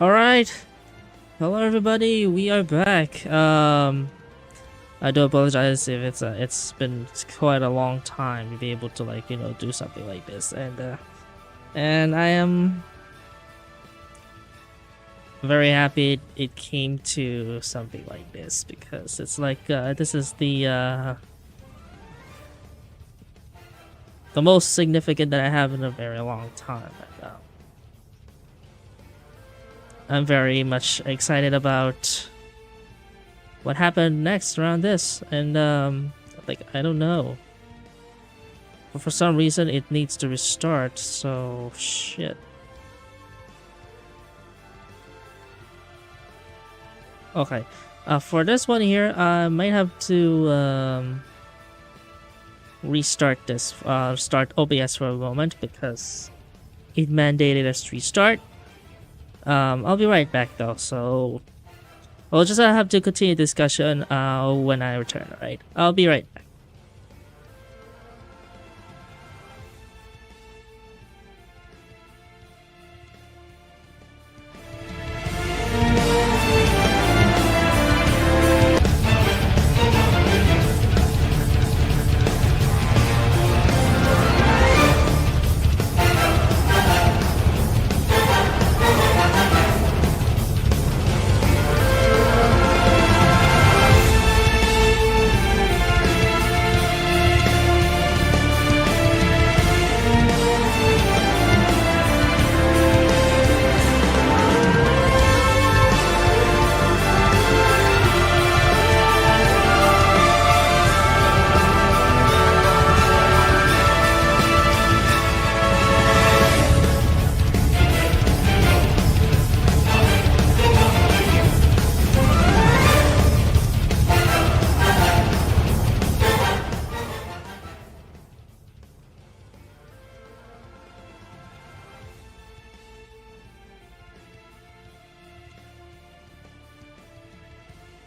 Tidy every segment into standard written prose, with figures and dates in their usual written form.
All right. Hello, everybody. We are back. I do apologize if it's been quite a long time to be able to do something like this, and I am very happy it came to something like this because it's this is the most significant that I have in a very long time. I'm very much excited about what happened next around this, and I don't know. But for some reason, it needs to restart. So shit. Okay, for this one here, I might have to restart this. Start OBS for a moment because it mandated us to restart. I'll be right back though, so we'll just have to continue discussion when I return, alright? I'll be right back.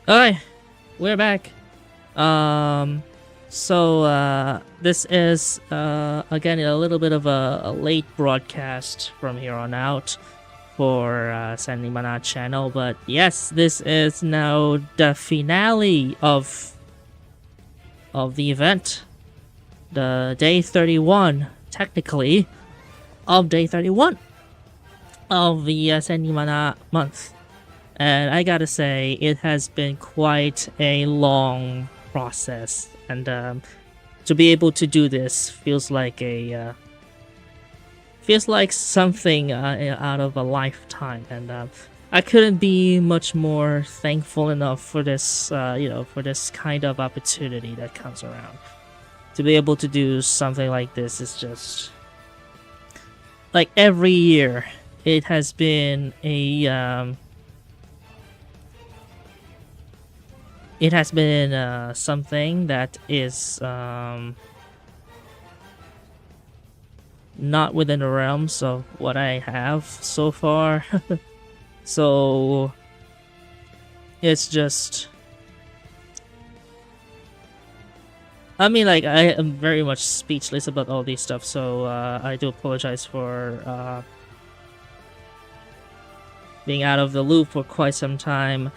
Alright, we're back. This is again a little bit of a late broadcast from here on out for千里真那channel, but yes, this is now the finale of the event, the day 31, technically, of day 31 of the千里真那month. And I gotta say, it has been quite a long process, and to be able to do this feels like something out of a lifetime. And I couldn't be much more thankful enough for this, for this kind of opportunity that comes around. To be able to do something like this is just like every year. It has been something that is not within the realms of what I have so far. So it's just, I mean, I am very much speechless about all these stuff, so I do apologize for being out of the loop for quite some time.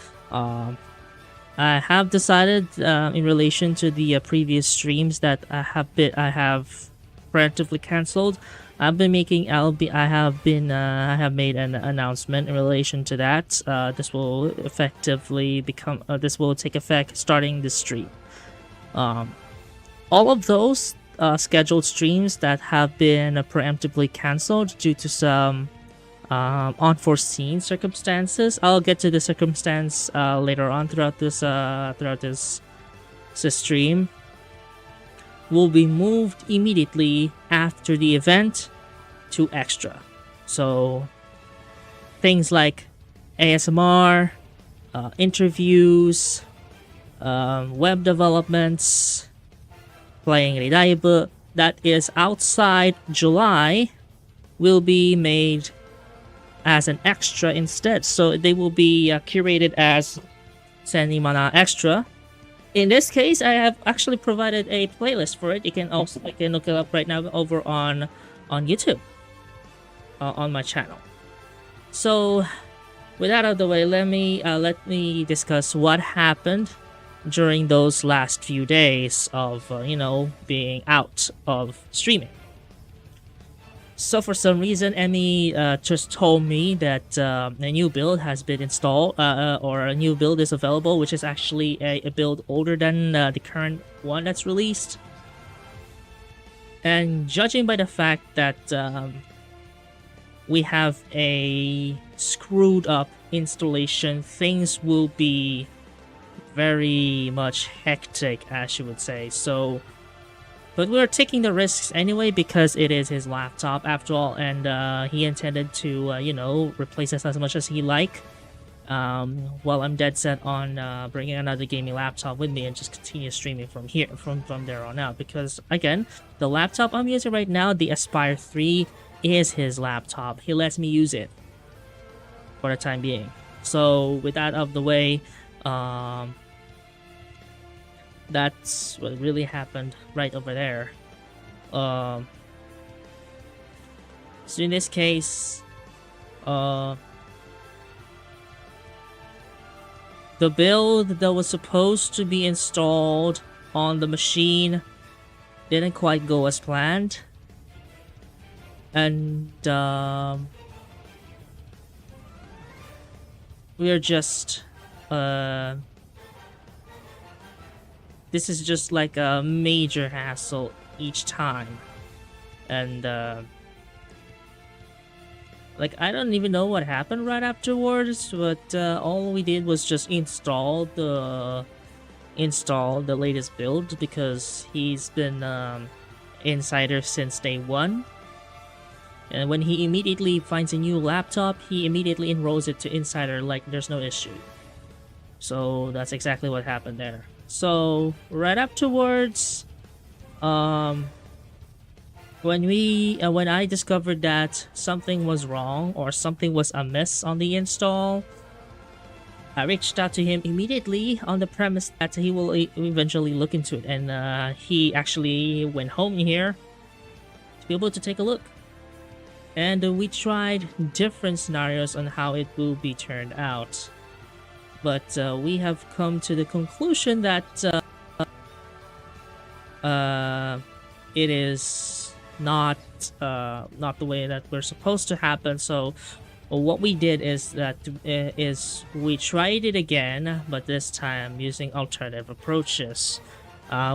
I have decided in relation to the previous streams that I have preemptively cancelled. I have made an announcement in relation to that. This will effectively this will take effect starting this stream. All of those scheduled streams that have been preemptively cancelled due to some unforeseen circumstances. I'll get to the circumstance later on throughout this stream. Will be moved immediately after the event to extra. So things like ASMR, interviews, web developments, playing Ridaibu that is outside July will be made as an extra instead. So they will be curated as千里真那Extra. In this case, I have actually provided a playlist for it. You can look it up right now over on YouTube, on my channel. So with that out of the way, let me discuss what happened during those last few days of being out of streaming. So for some reason, Emmy just told me that a new build has been installed, or a new build is available, which is actually a build older than the current one that's released. And judging by the fact that we have a screwed up installation, things will be very much hectic, as you would say. So, but we're taking the risks anyway because it is his laptop after all, and he intended to replace us as much as he like. While I'm dead set on bringing another gaming laptop with me and just continue streaming from there on out, because again, the laptop I'm using right now, the Aspire 3, is his laptop. He lets me use it for the time being. So with that out of the way, that's what really happened right over there. So in this case, the build that was supposed to be installed on the machine didn't quite go as planned. And we are just this is just like a major hassle each time. And like, I don't even know what happened right afterwards, but all we did was just install the latest build, because he's been insider since day one. And when he immediately finds a new laptop, he immediately enrolls it to insider like there's no issue. So that's exactly what happened there. So right afterwards, when I discovered that something was wrong or something was amiss on the install, I reached out to him immediately on the premise that he will eventually look into it, and he actually went home here to be able to take a look. And we tried different scenarios on how it will be turned out, but we have come to the conclusion that it is not the way that we're supposed to happen. So what we did is we tried it again, but this time using alternative approaches.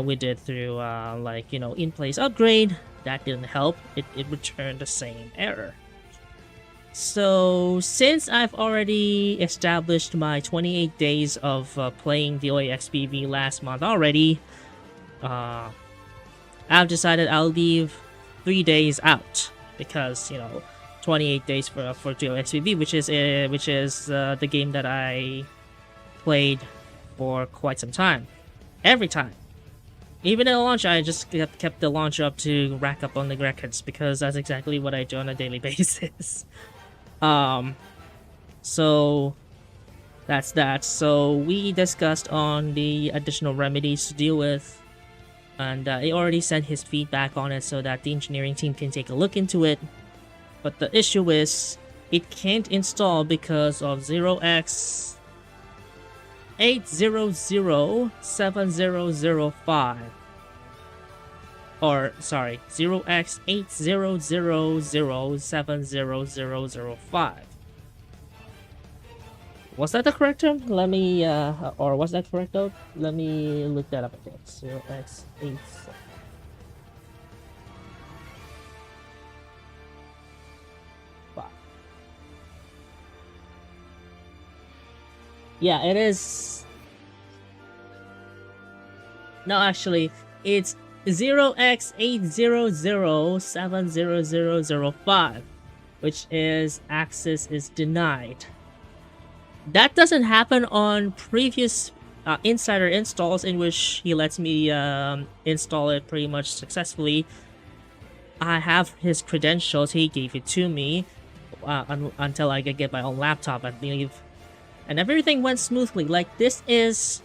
We did through in-place upgrade. That didn't help. It returned the same error. So since I've already established my 28 days of playing the OAXPV last month already, I've decided I'll leave 3 days out, because 28 days for OAXPV, which is the game that I played for quite some time, every time. Even in the launch, I just kept the launch up to rack up on the records, because that's exactly what I do on a daily basis. So that's that. So we discussed on the additional remedies to deal with, and he already sent his feedback on it so that the engineering team can take a look into it. But the issue is, it can't install because of 0x8007005. Or, sorry, 0x800070005. Was that the correct term? Let me, or was that correct though? Let me look that up again. 0x8. Yeah, it is. No, actually, it's 0x800070005, which is access is denied. That doesn't happen on previous insider installs, in which he lets me install it pretty much successfully. I have his credentials. He gave it to me until I could get my own laptop, I believe. And everything went smoothly. Like, this is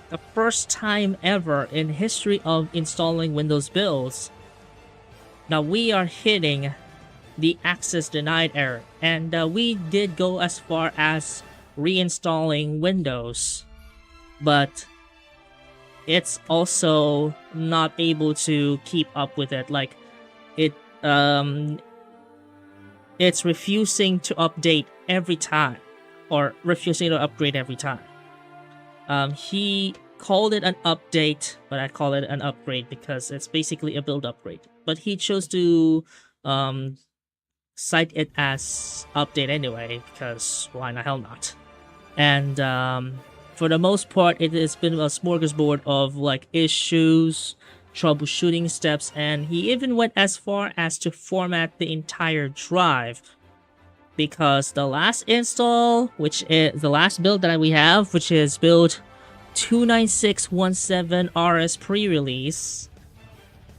the first time ever in history of installing Windows builds. Now we are hitting the access denied error, and we did go as far as reinstalling Windows, but it's also not able to keep up with it. Like it it's refusing to update every time, or refusing to upgrade every time. He called it an update, but I call it an upgrade because it's basically a build upgrade. But he chose to cite it as update anyway, because why the hell not? And for the most part, it has been a smorgasbord of like issues, troubleshooting steps, and he even went as far as to format the entire drive, because the last install, which is the last build that we have, which is build 29617 RS pre-release,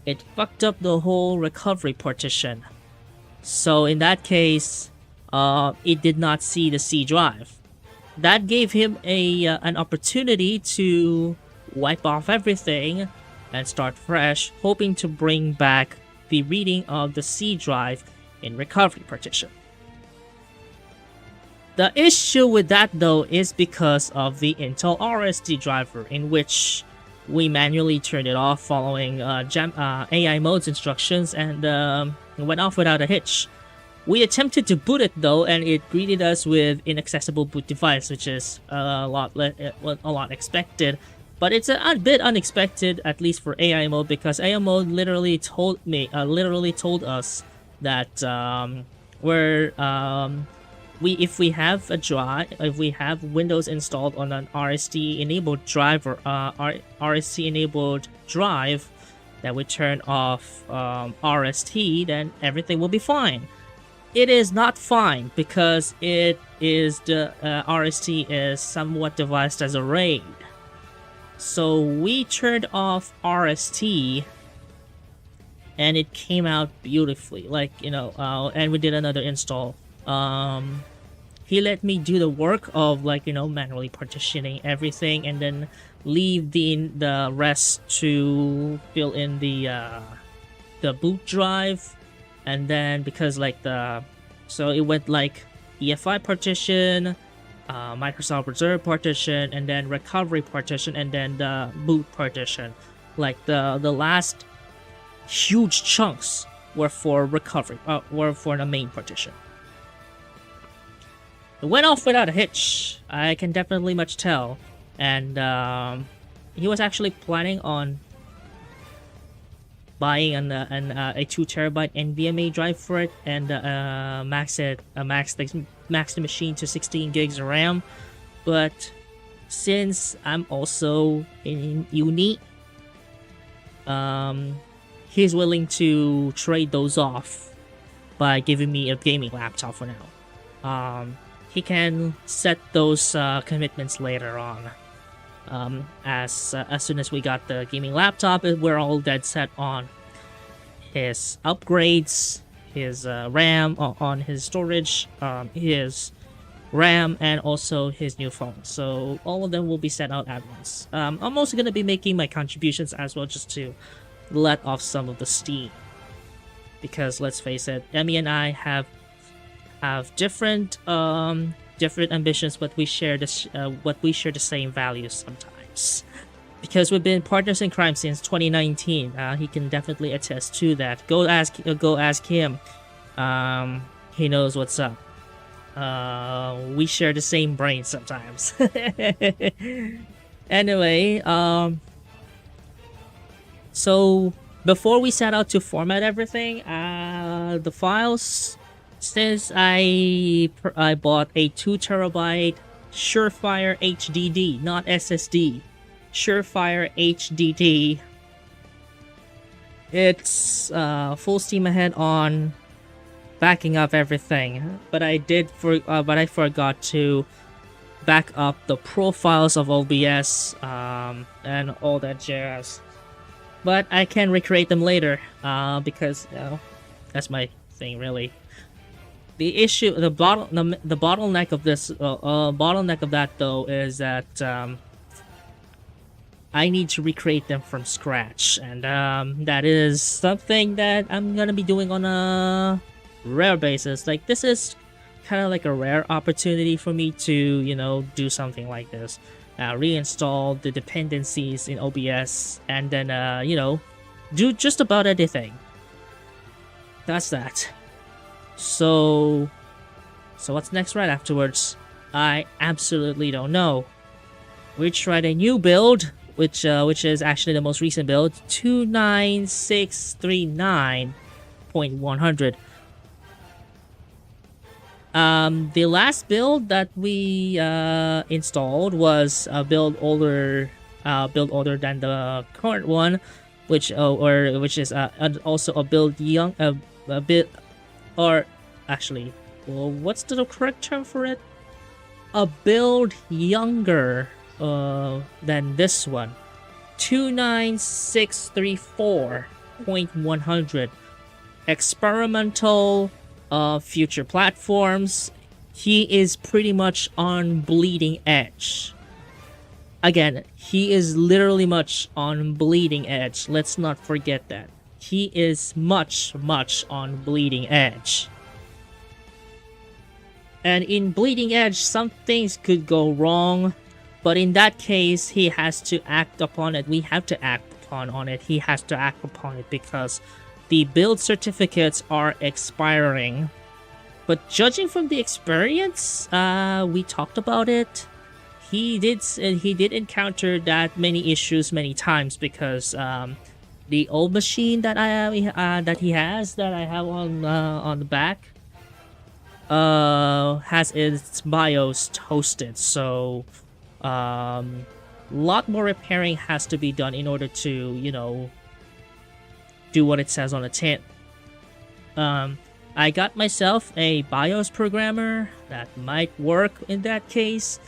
it fucked up the whole recovery partition. So in that case, it did not see the C drive. That gave him an opportunity to wipe off everything and start fresh, hoping to bring back the reading of the C drive in recovery partition. The issue with that though is because of the Intel RSD driver, in which we manually turned it off following AI mode's instructions, and it went off without a hitch. We attempted to boot it though, and it greeted us with inaccessible boot device, which is a lot expected. But it's a bit unexpected, at least for AI mode, because AI mode literally told us that if we have Windows installed on an RSD enabled drive, or RSD enabled drive that would turn off RST, then everything will be fine. It is not fine, because it is the RST is somewhat devised as a RAID. So we turned off RST, and it came out beautifully. Like, and we did another install. He let me do the work of manually partitioning everything, and then leave the rest to fill in the boot drive. And then because so it went like EFI partition, Microsoft Reserve partition, and then recovery partition, and then the boot partition. Like the last huge chunks were for recovery, were for the main partition. It went off without a hitch. I can definitely much tell. And he was actually planning on buying a 2TB NVMe drive for it, and max the machine to 16 gigs of RAM. But since I'm also in uni, he's willing to trade those off by giving me a gaming laptop for now. He can set those commitments later on. As soon as we got the gaming laptop, we're all dead set on his upgrades, his RAM, on his storage, his RAM, and also his new phone. So all of them will be set out at once. I'm also going to be making my contributions as well, just to let off some of the steam, because let's face it, Emmy and I have different ambitions, but we share the same values sometimes, because we've been partners in crime since 2019. He can definitely attest to that. Go ask him. He knows what's up. We share the same brain sometimes. Anyway, so before we set out to format everything, the files. Since I bought a 2TB Surefire HDD, not SSD, Surefire HDD, it's full steam ahead on backing up everything. But I forgot to back up the profiles of OBS and all that jazz. But I can recreate them later because that's my thing, really. The issue, the bottleneck of this, bottleneck of that though, is that I need to recreate them from scratch, and that is something that I'm gonna be doing on a rare basis. Like, this is kind of like a rare opportunity for me to, you know, do something like this. Reinstall the dependencies in OBS and then, you know, do just about anything. That's that. So what's next right afterwards? I absolutely don't know. We tried a new build, which is actually the most recent build, 29639.100. The last build that we installed was a build older than the current one, which is also a build young, a bit, or actually, well, what's the correct term for it? A build younger than this one, 29634.100. Experimental future platforms. He is pretty much on bleeding edge. Again, he is literally much on bleeding edge. Let's not forget that. He is much on bleeding edge. And in bleeding edge, some things could go wrong, but in that case, he has to act upon it. We have to act upon it. He has to act upon it because the build certificates are expiring. But judging from the experience, we talked about it. He did encounter that many issues many times because the old machine that I have on the back has its BIOS toasted, so lot more repairing has to be done in order to, you know, do what it says on the tin. I got myself a BIOS programmer that might work in that case,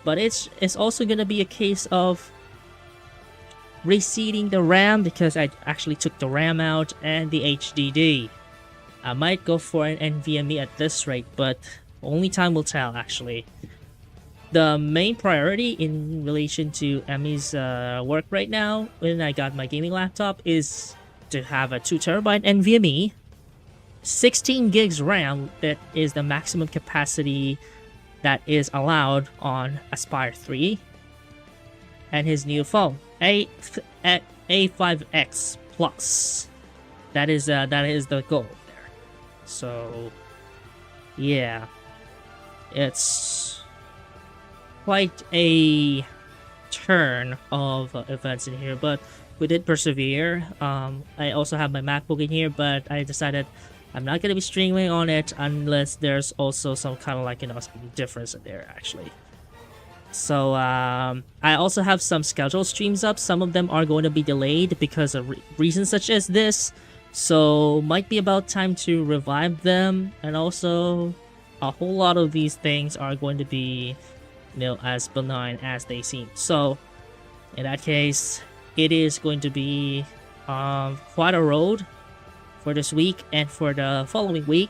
but it's also gonna be a case of reseating the RAM because I actually took the RAM out and the HDD. I might go for an NVMe at this rate, but only time will tell actually. The main priority in relation to Emmy's work right now, when I got my gaming laptop, is to have a 2TB NVMe, 16 gigs RAM, that is the maximum capacity that is allowed on Aspire 3, and his new phone, A5X Plus. That is the goal there. So, yeah, it's quite a turn of events in here, but we did persevere. I also have my MacBook in here, but I decided I'm not going to be streaming on it unless there's also some kind of like, you know, some difference in there actually. So I also have some scheduled streams up. Some of them are going to be delayed because of reasons such as this. So might be about time to revive them, and also a whole lot of these things are going to be, you know, as benign as they seem. So in that case, it is going to be quite a road for this week and for the following week.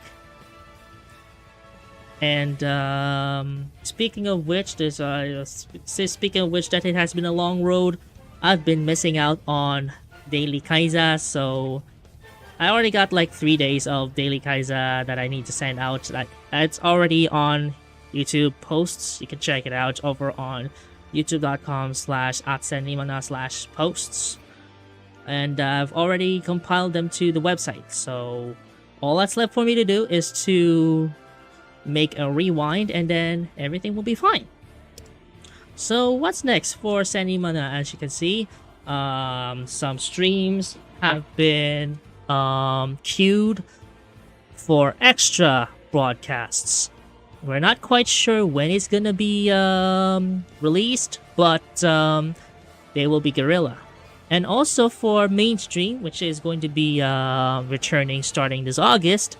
And speaking of which, that it has been a long road. I've been missing out on daily Kaiza, so I already got like 3 days of daily Kaiza that I need to send out. It's already on YouTube posts. You can check it out over on youtube.com/@千里真那/posts. And I've already compiled them to the website. So all that's left for me to do is to make a rewind, and then everything will be fine. So what's next for千里真那? As you can see, some streams have been queued for extra broadcasts. We're not quite sure when it's gonna be released, but they will be guerrilla. And also for mainstream, which is going to be returning starting this August,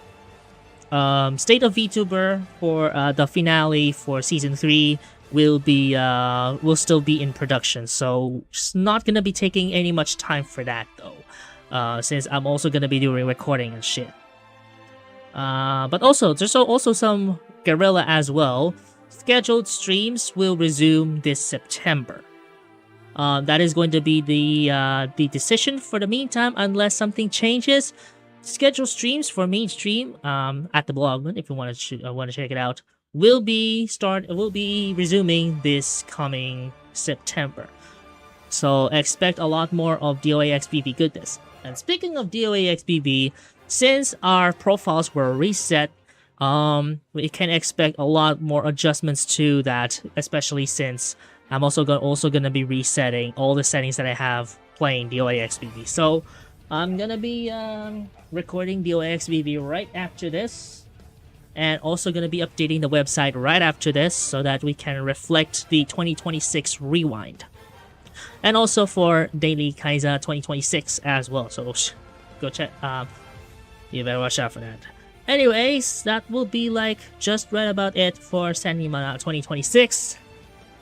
State of VTuber for the finale for season 3 will still be in production. So it's not gonna be taking any much time for that though, since I'm also gonna be doing recording and shit. But also there's also some guerrilla as well. Scheduled streams will resume this September. That is going to be the decision for the meantime, unless something changes. scheduled streams for mainstream at the blog, if you want to check it out, will be resuming this coming September. So expect a lot more of DOAXBB goodness. And speaking of DOAXBB, since our profiles were reset, we can expect a lot more adjustments to that, especially since I'm also gonna be resetting all the settings that I have playing DOAXBB. So I'm gonna be recording DOAXBB right after this, and also gonna be updating the website right after this so that we can reflect the 2026 rewind. And also for Daily Kaiza 2026 as well. So go check. You better watch out for that. Anyways, that will be like just right about it for千里真那 2026.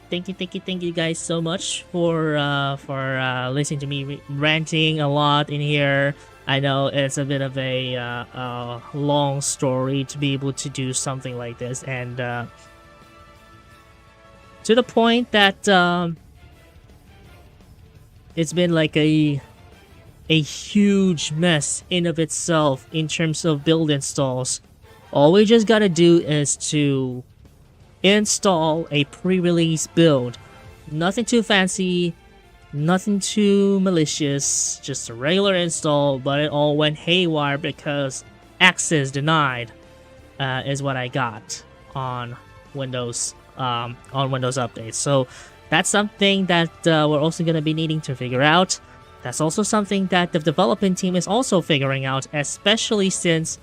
Thank you guys so much for listening to me ranting a lot in here. I know it's a bit of a long story to be able to do something like this, and to the point that it's been like a huge mess in of itself in terms of build installs. All we just gotta do is to install a pre-release build. Nothing too fancy, nothing too malicious, just a regular install, but it all went haywire because access denied is what I got on Windows updates. So that's something that we're also going to be needing to figure out. That's also something that the development team is also figuring out, especially since,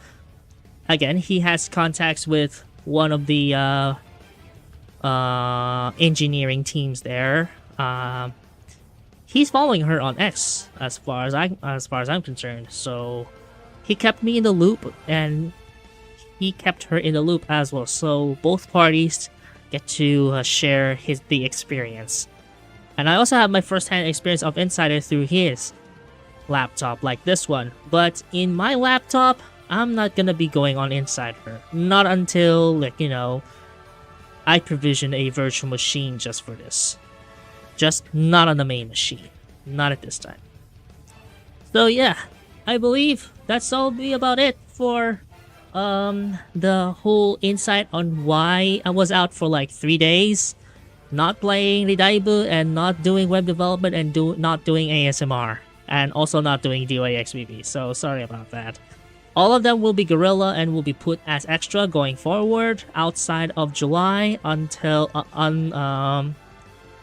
again, he has contacts with one of the engineering teams there. He's following her on X, as far as I'm concerned. So he kept me in the loop, and he kept her in the loop as well. So both parties get to share the experience. And I also have my first-hand experience of Insider through his laptop, like this one. But in my laptop, I'm not gonna be going on Insider. Not until, like, you know, I provision a virtual machine just for this. Just not on the main machine. Not at this time. So yeah, I believe that's all be about it for the whole insight on why I was out for like 3 days, not playing the Daibu and not doing web development and not doing ASMR, and also not doing DOAXBB. So sorry about that. All of them will be Guerrilla and will be put as extra going forward outside of July until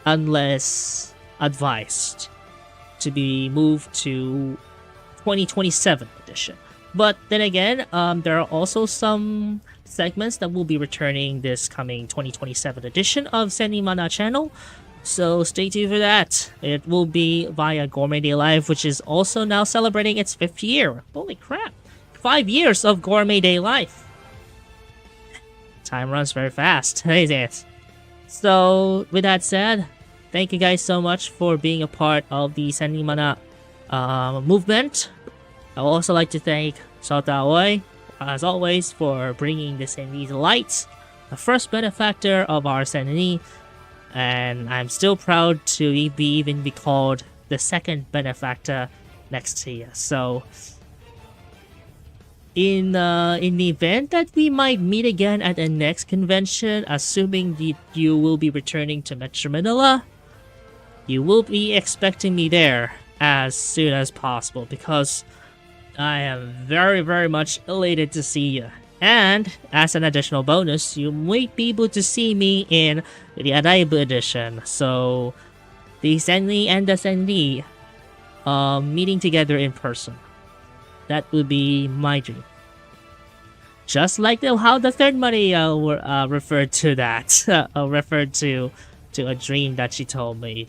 unless advised to be moved to 2027 edition. But then again, there are also some segments that will be returning this coming 2027 edition of千里真那channel. So stay tuned for that. It will be via Gourmet Day Live, which is also now celebrating its 5th year. Holy crap. 5 years of Gourmet Day Life. Time runs very fast. Isn't it? So with that said, thank you guys so much for being a part of the千里真那movement. I would also like to thank Shota Aoi, as always, for bringing the Senri to light, the first benefactor of our Senri, and I'm still proud to even be called the second benefactor next to you. So, in the event that we might meet again at the next convention, assuming that you will be returning to Metro Manila, you will be expecting me there as soon as possible, because I am very, very much elated to see you. And as an additional bonus, you might be able to see me in the Adaibu edition. So the Senri and the Senri meeting together in person. That would be my dream. Just like how the third Maria referred to that, referred to a dream that she told me.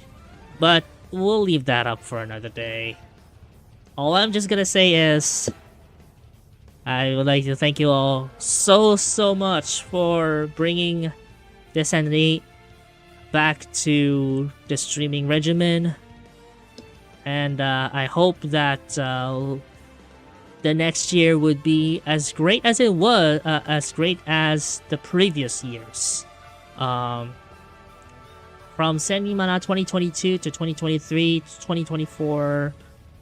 But we'll leave that up for another day. All I'm just gonna say is, I would like to thank you all so much for bringing the Senri back to the streaming regimen. And I hope that the next year would be as great as it was, as great as the previous years. From千里真那 2022 to 2023 to 2024,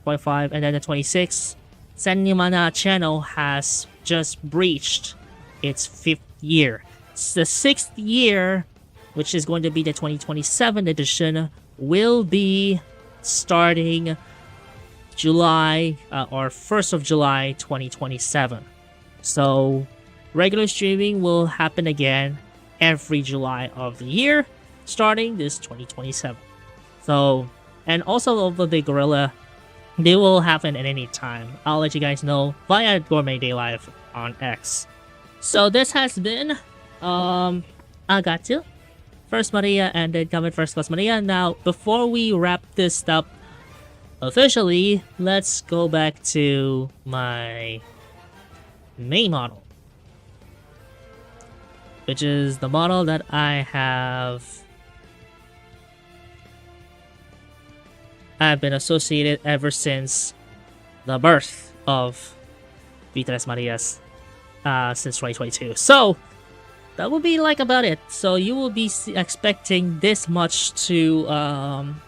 25, and then the 26. Sanni Mana channel has just breached its 5th year. It's the 6th year, which is going to be the 2027 edition, will be starting July or 1st of July 2027. So regular streaming will happen again every July of the year starting this 2027. So, and also over the Gorilla, they will happen at any time. I'll let you guys know via Gourmet Day Live on X. So this has been Agatu, First Maria, and then coming First Class Maria. Now, before we wrap this up officially, let's go back to my main model, which is the model that I've been associated ever since the birth of Vitres Marias since 2022. So that will be like about it. So you will be expecting this much to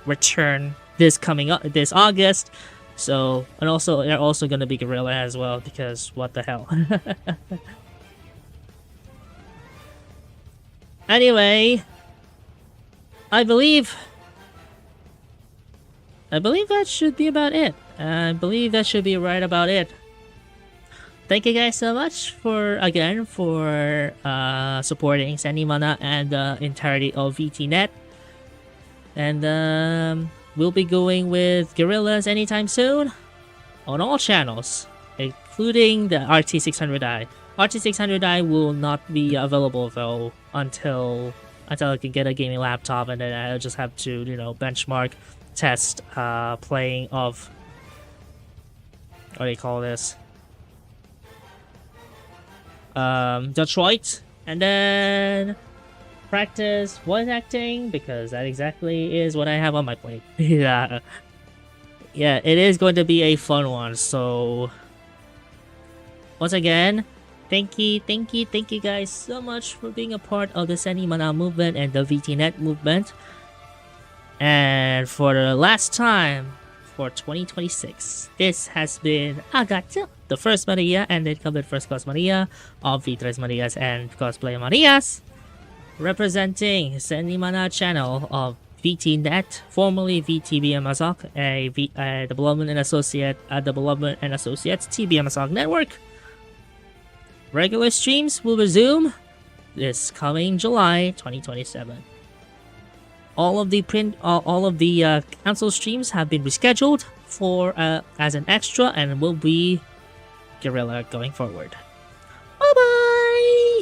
return this August. So, and also they're also gonna be Gorilla as well, because what the hell. Anyway, I believe that should be about it. I believe that should be right about it. Thank you guys so much for supporting Sanni Mana and the entirety of VTNet. And we'll be going with Gorillas anytime soon on all channels, including the RT600i. RT600i will not be available though until I can get a gaming laptop, and then I'll just have to, benchmark test playing of, what do you call this, Detroit, and then practice voice acting, because that exactly is what I have on my plate. Yeah, it is going to be a fun one. So once again, thank you guys so much for being a part of the Sanni Mana movement and the VTNet movement. And for the last time for 2026, this has been Agata, the First Maria, and then covered First Class Maria of Vitres Marias and Cosplay Marias, representing Sanni Mana channel of VTNet, formerly VTBM Azok, a Development and Associates TBM Azok network. Regular streams will resume this coming July 2027. All of the cancelled streams have been rescheduled for as an extra, and will be Gorilla going forward. Bye bye.